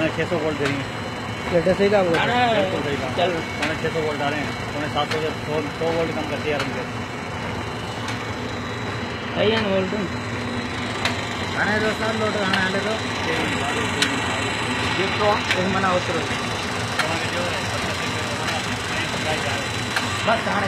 600 volt दे रही है। बेटा सही काम कर बिल्कुल सही काम। चल 600 वोल्ट आ रहे हैं, 700 से 100 वोल्ट कम करते यार उनके। सही है वोल्ट खाने दोस्तों लोट खाने आले तो गिफ्ट मना होते बस खाने